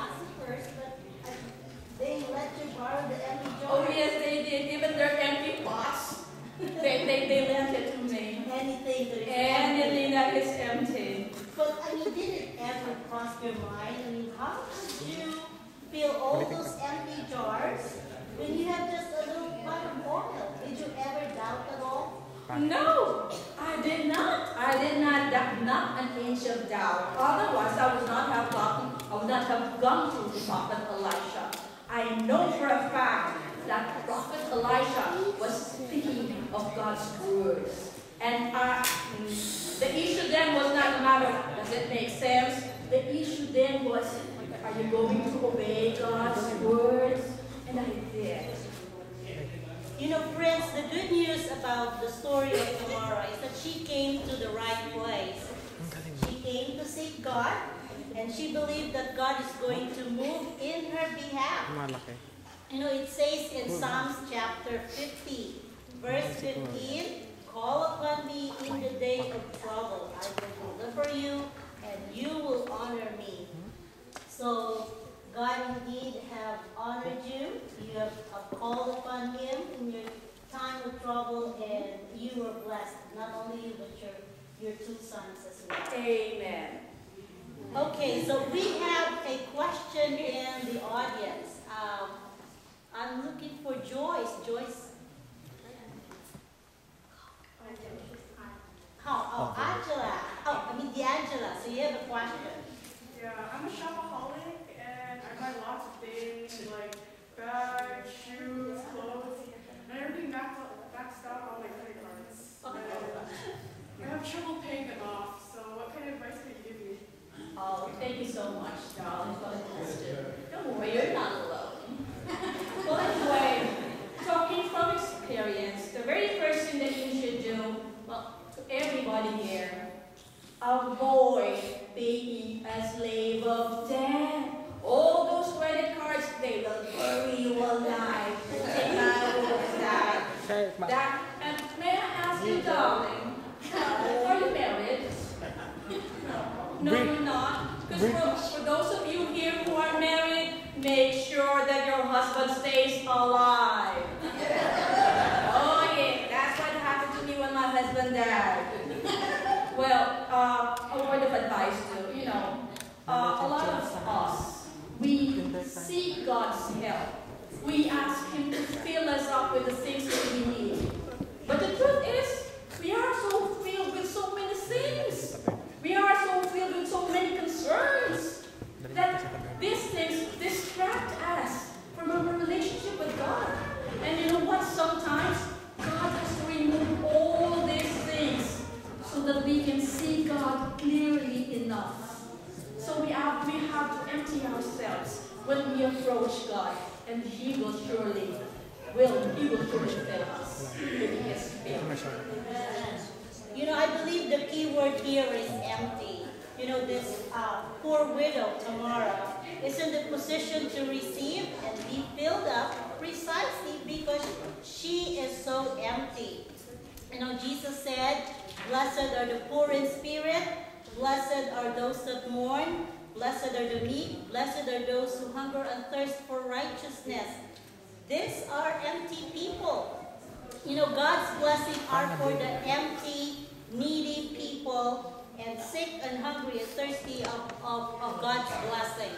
philosophers, but they let you borrow the empty jars. Oh yes, they did. Even their empty pots, they lent it to me. Anything that is empty. But I mean, did it ever cross your mind? I mean, how could you fill all those empty jars when you have just a little pot of oil? Did you ever doubt at all? No, I did not. I did not doubt, not an inch of doubt. Otherwise, I would not have gone to the prophet Elisha. I know for a fact that prophet Elisha was speaking of God's words. And the issue then was not a matter of, does it make sense? The issue then was, are you going to obey God's words? And I did. You know, friends, the good news about the story of Tamara is that she came to the right place. She came to seek God, and she believed that God is going to move in her behalf. You know, it says in Psalms chapter 50, verse 15, call upon me in the day of trouble. I will deliver you, and you will honor me. So, God indeed have honored you. You have called upon Him in your time of trouble, and you were blessed. Not only you, but your two sons as well. Amen. Okay, so we have a question in the audience. I'm looking for Joyce. Joyce. Oh, Angela. Oh, I mean D'Angela. So you have a question. Yeah, I'm a shopaholic and I buy lots of things like bags, shoes, clothes, and everything maxed out on my credit cards. And I have trouble paying them off, so what kind of advice could you give me? Oh, thank you so much, darling, for the question. Don't worry, you're not alone. Well, anyway, talking from experience, the very first thing that you should do, well, to everybody here, avoid being a slave of debt. All those credit cards, they will bury you alive. Take my word for that. And may I ask you, darling, are you married? No, you're not. Because for those of you here who are married, make sure that your husband stays alive. Oh yeah, that's what happened to me when my husband died. Well, a word of advice too, you know, a lot of us, we seek God's help. We ask Him to fill us up with the things that we need. But the truth is, we are so filled with so many things. We are so filled with so many concerns that these things distract us from our relationship with God. And you know what? Sometimes God has to remove all these things so that we can see God clearly enough. So we have to empty ourselves when we approach God, and He will surely fill us with His Spirit. You know, I believe the key word here is empty. You know, this poor widow, Tamara, is in the position to receive and be filled up precisely because she is so empty. You know, Jesus said, blessed are the poor in spirit, blessed are those that mourn, blessed are the meek, blessed are those who hunger and thirst for righteousness. These are empty people. You know, God's blessings are for the empty, needy people and sick and hungry and thirsty of God's blessing.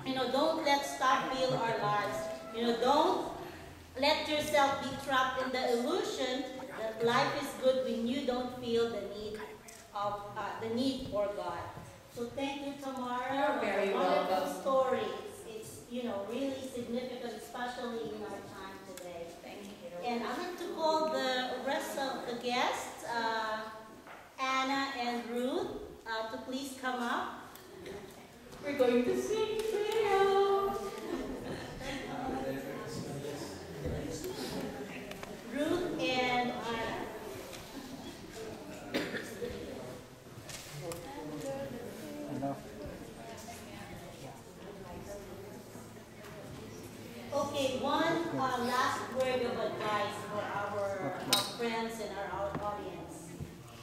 You know, don't let stuff fill our lives. You know, don't let yourself be trapped in the illusion that life is good when you don't feel the need for God. So thank you, Tamara. You're very welcome. Story. It's, you know, really significant, especially in our time today. Thank you. And I'm going to call the rest of the guests, Anna and Ruth, to please come up. We're going to sing Fil-Am. Ruth and Anna. Okay, one last word of advice for our friends and our audience.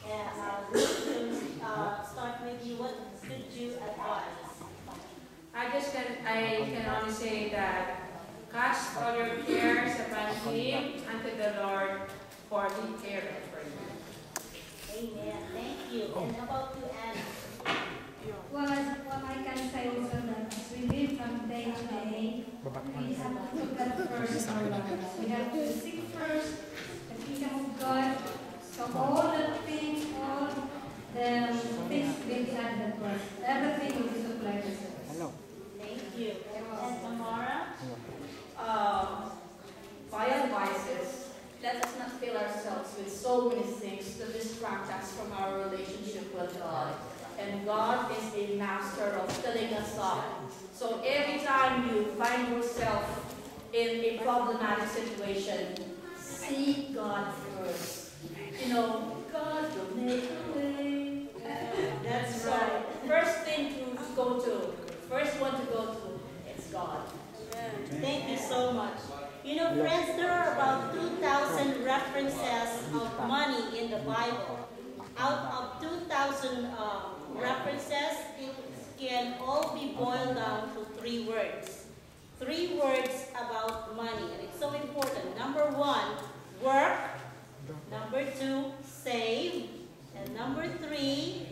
And Ruth, start with you. What could you advise? I just gotta I can only say that cast all your cares upon Him, unto the Lord, for He careth for you. Amen. Thank you. And how about you, Anna? Well, what I can say also that as we live from day to day, we have to put that first in our lives. We have to seek first the kingdom of God. So all the things, all the things will be added to us. Everything will be supplied to us. Thank you. And Tamara? By advices, let us not fill ourselves with so many things to distract us from our relationship with God. And God is a master of filling us up. So every time you find yourself in a problematic situation, seek God first. You know, God will make a way. That's So, right. first thing to go to, first one to go to, is God. Thank you so much. You know, friends, there are about 2,000 references of money in the Bible. Out of 2,000 references, it can all be boiled down to 3 words. 3 words about money, and it's so important. Number 1, work. Number 2, save. And number 3,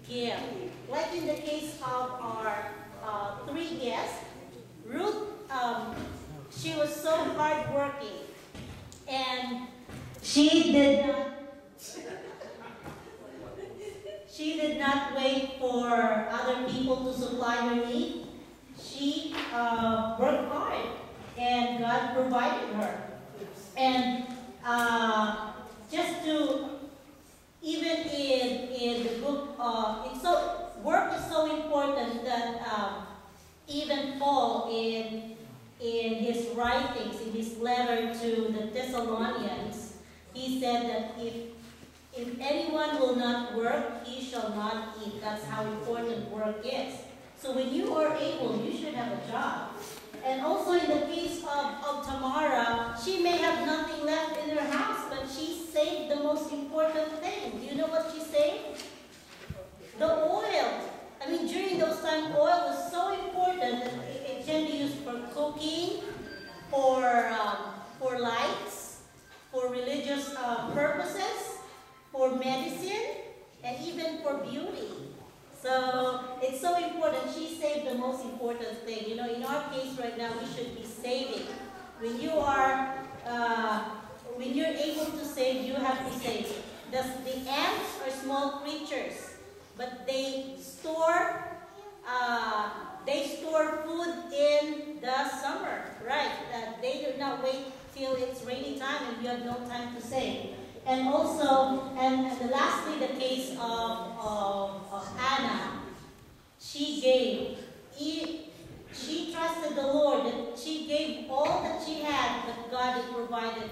give. Like in the case of our 3 guests, Ruth, she was so hardworking, and she did not wait for other people to supply her need. She worked hard, and God provided her. And just to, even in the book, work is so important that even Paul in his writings, in his letter to the Thessalonians, he said that if anyone will not work, he shall not eat. That's how important work is. So when you are able, you should have a job. And also in the case of Tamara, she may have nothing left in her house, but she saved the most important thing. Do you know what she saved? The oil. I mean, during those times, oil was so important that it can be used for cooking, for lights, for religious purposes, for medicine, and even for beauty. So it's so important. She saved the most important thing. You know, in our case right now, we should be saving. When you're able to save, you have to save. The ants are small creatures, but they store food in the summer, right? They do not wait till it's rainy time and you have no time to save. And also, and lastly, the case of Anna, she gave. She trusted the Lord, that she gave all that she had, but God had provided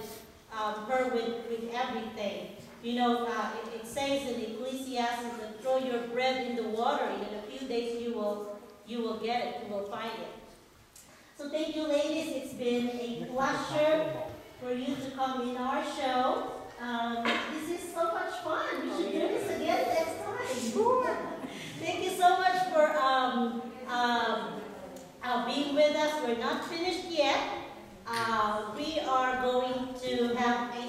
her with everything. You know, it says in Ecclesiastes that throw your bread in the water, and in a few days you will get it, you will find it. So thank you, ladies. It's been a pleasure for you to come in our show. This is so much fun. We should do this again next time. Sure. Thank you so much for being with us. We're not finished yet. We are going to have a